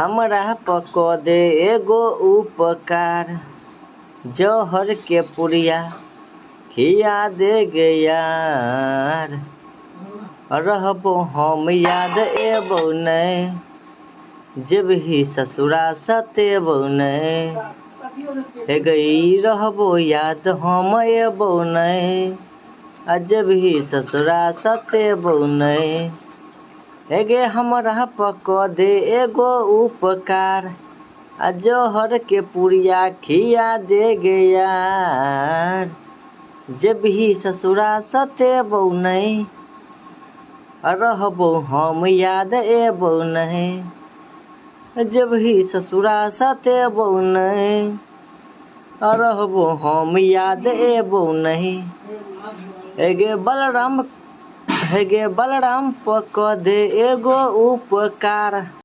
हमरा पक दे एगो उपकार, जौहर के पुड़िया खिया दे गे यार। रहबो हम याद एबो नै, जेबही ससुरा सतेबो नै। हे गई रहबो याद हम एबो नै, जेबही ससुरा सतेबो नै। हे गे हमरा पक दे एगो उपकार, जौहर के पुड़िया खिया दे गे यार। जेबही ससुरा सतेबो नै, रहबो हम याद एबो नै, जेबही ससुरा सतेबो नै। रहबो हम याद एबो नै। हे गे बलराम पक दे एगो उपकार।